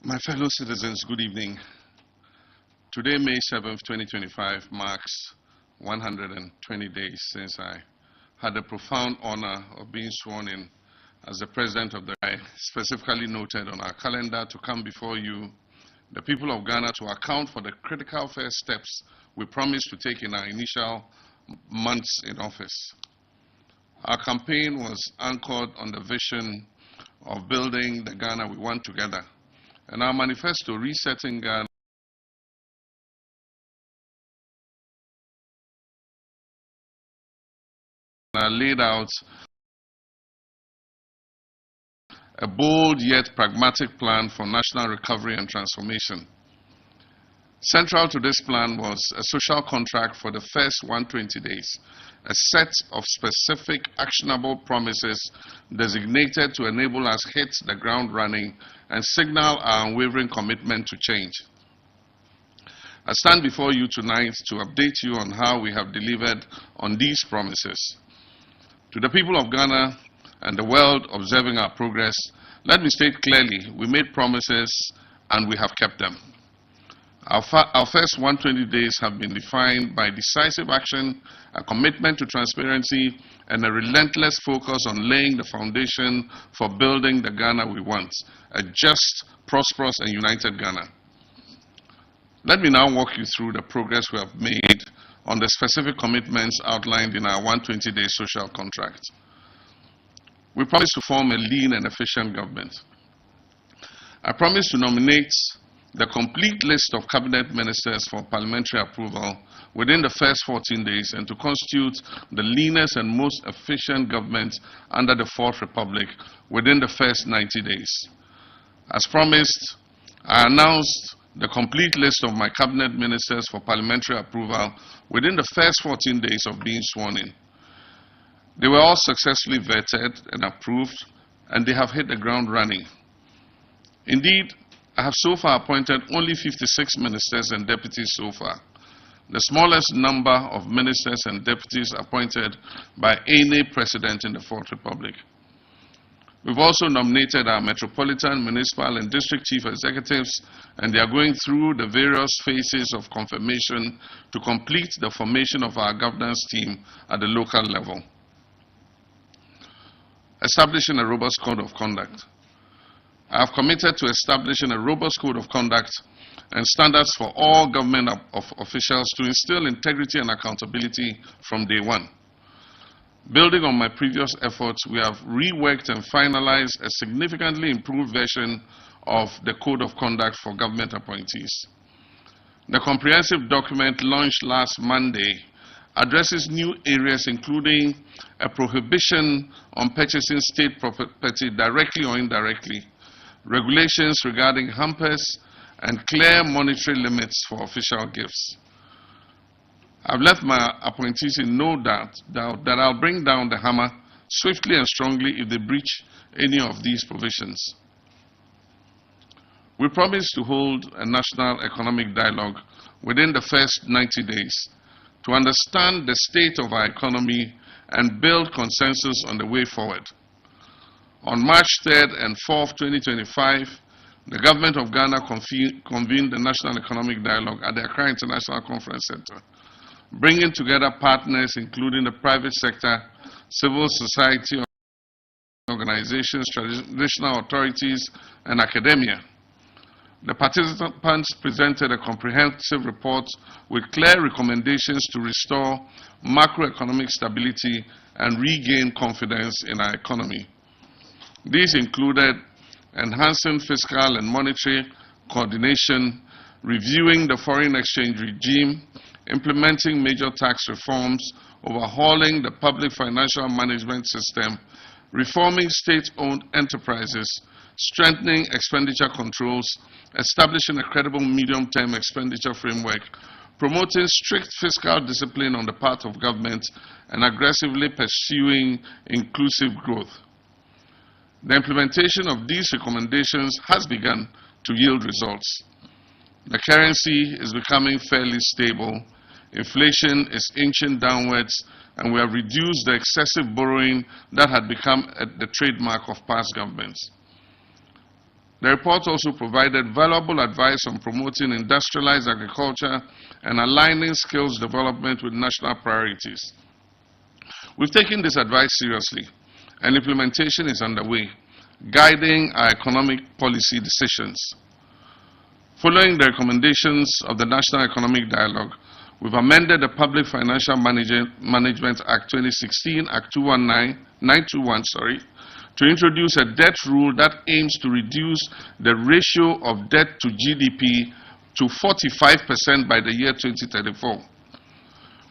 My fellow citizens, good evening. Today, May 7th, 2025, marks 120 days since I had the profound honor of being sworn in as the President of the Republic, specifically noted on our calendar to come before you, the people of Ghana, to account for the critical first steps we promised to take in our initial months in office. Our campaign was anchored on the vision of building the Ghana we want together, and our manifesto, Resetting Ghana, laid out a bold yet pragmatic plan for national recovery and transformation. Central to this plan was a social contract for the first 120 days, a set of specific actionable promises designated to enable us to hit the ground running and signal our unwavering commitment to change. I stand before you tonight to update you on how we have delivered on these promises. To the people of Ghana and the world observing our progress, let me state clearly, we made promises and we have kept them. Our first 120 days have been defined by decisive action, a commitment to transparency, and a relentless focus on laying the foundation for building the Ghana we want, a just, prosperous, and united Ghana. Let me now walk you through the progress we have made on the specific commitments outlined in our 120-day social contract. We promised to form a lean and efficient government. I promised to nominate the complete list of cabinet ministers for parliamentary approval within the first 14 days and to constitute the leanest and most efficient government under the Fourth Republic within the first 90 days. As promised, I announced the complete list of my cabinet ministers for parliamentary approval within the first 14 days of being sworn in. They were all successfully vetted and approved, and they have hit the ground running. Indeed, I have so far appointed only 56 ministers and deputies so far, the smallest number of ministers and deputies appointed by any president in the Fourth Republic. We've also nominated our metropolitan, municipal, and district chief executives, and they are going through the various phases of confirmation to complete the formation of our governance team at the local level. Establishing a robust code of conduct. I have committed to establishing a robust code of conduct and standards for all government officials to instill integrity and accountability from day one. Building on my previous efforts, we have reworked and finalized a significantly improved version of the Code of Conduct for government appointees. The comprehensive document launched last Monday addresses new areas including a prohibition on purchasing state property directly or indirectly, regulations regarding hampers, and clear monetary limits for official gifts. I've left my appointees in no doubt that I'll bring down the hammer swiftly and strongly if they breach any of these provisions. We promise to hold a national economic dialogue within the first 90 days to understand the state of our economy and build consensus on the way forward. On March 3rd and 4th, 2025, the Government of Ghana convened the National Economic Dialogue at the Accra International Conference Center, bringing together partners including the private sector, civil society organizations, traditional authorities, and academia. The participants presented a comprehensive report with clear recommendations to restore macroeconomic stability and regain confidence in our economy. These included enhancing fiscal and monetary coordination, reviewing the foreign exchange regime, implementing major tax reforms, overhauling the public financial management system, reforming state-owned enterprises, strengthening expenditure controls, establishing a credible medium-term expenditure framework, promoting strict fiscal discipline on the part of government, and aggressively pursuing inclusive growth. The implementation of these recommendations has begun to yield results. The currency is becoming fairly stable, inflation is inching downwards, and we have reduced the excessive borrowing that had become the trademark of past governments. The report also provided valuable advice on promoting industrialized agriculture and aligning skills development with national priorities. We've taken this advice seriously, and implementation is underway, guiding our economic policy decisions. Following the recommendations of the National Economic Dialogue, we've amended the Public Financial Management Act 2016, Act 921, to introduce a debt rule that aims to reduce the ratio of debt to GDP to 45% by the year 2034.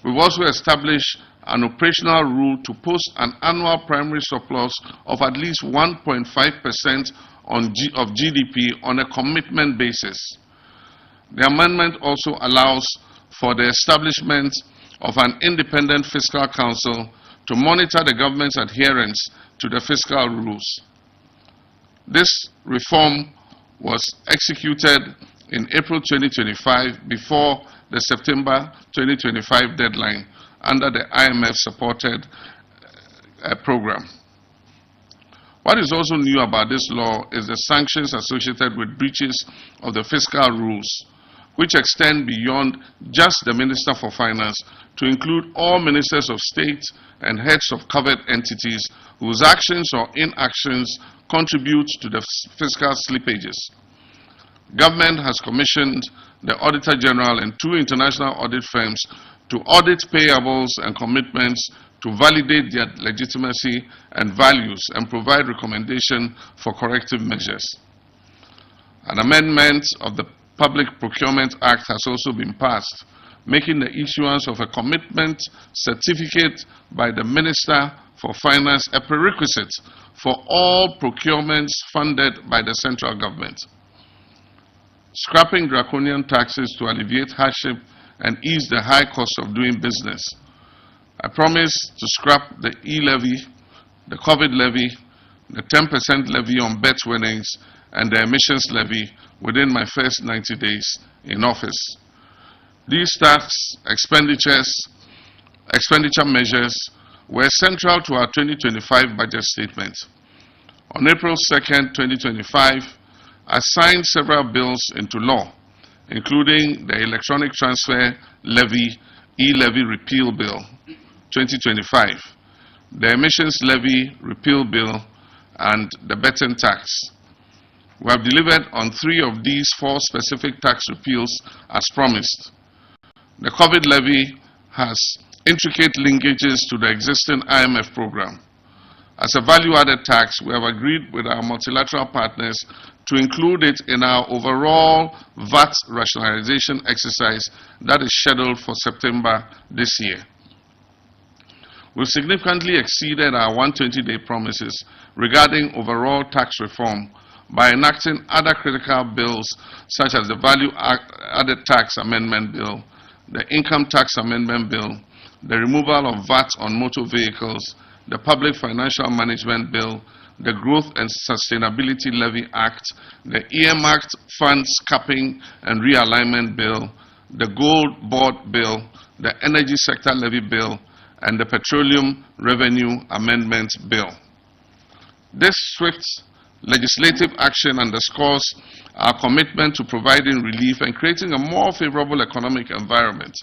We've also established an operational rule to post an annual primary surplus of at least 1.5% of GDP on a commitment basis. The amendment also allows for the establishment of an independent fiscal council to monitor the government's adherence to the fiscal rules. This reform was executed in April 2025 before the September 2025 deadline under the IMF-supported program. What is also new about this law is the sanctions associated with breaches of the fiscal rules, which extend beyond just the Minister for Finance to include all ministers of state and heads of covered entities whose actions or inactions contribute to the fiscal slippages. Government has commissioned the Auditor General and 2 international audit firms to audit payables and commitments to validate their legitimacy and values and provide recommendation for corrective measures. An amendment of the Public Procurement Act has also been passed, making the issuance of a commitment certificate by the Minister for Finance a prerequisite for all procurements funded by the central government. Scrapping draconian taxes to alleviate hardship and ease the high cost of doing business. I promise to scrap the e-levy, the COVID levy, the 10% levy on bet winnings, and the emissions levy within my first 90 days in office. These tax expenditure measures were central to our 2025 budget statement. On April 2nd, 2025, I signed several bills into law, including the Electronic Transfer Levy e-levy repeal bill 2025, the emissions levy repeal bill, and the betting tax. We have delivered on 3 of these 4 specific tax repeals as promised. The COVID levy has intricate linkages to the existing IMF program. As a value-added tax, we have agreed with our multilateral partners to include it in our overall VAT rationalization exercise that is scheduled for September this year. We've significantly exceeded our 120-day promises regarding overall tax reform by enacting other critical bills such as the Value-Added Tax Amendment Bill, the Income Tax Amendment Bill, the removal of VAT on motor vehicles, the Public Financial Management Bill, the Growth and Sustainability Levy Act, the Earmarked Funds Capping and Realignment Bill, the Gold Board Bill, the Energy Sector Levy Bill, and the Petroleum Revenue Amendment Bill. This swift legislative action underscores our commitment to providing relief and creating a more favorable economic environment.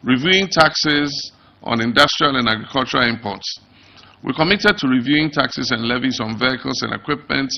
Reviewing taxes on industrial and agricultural imports. We're committed to reviewing taxes and levies on vehicles and equipment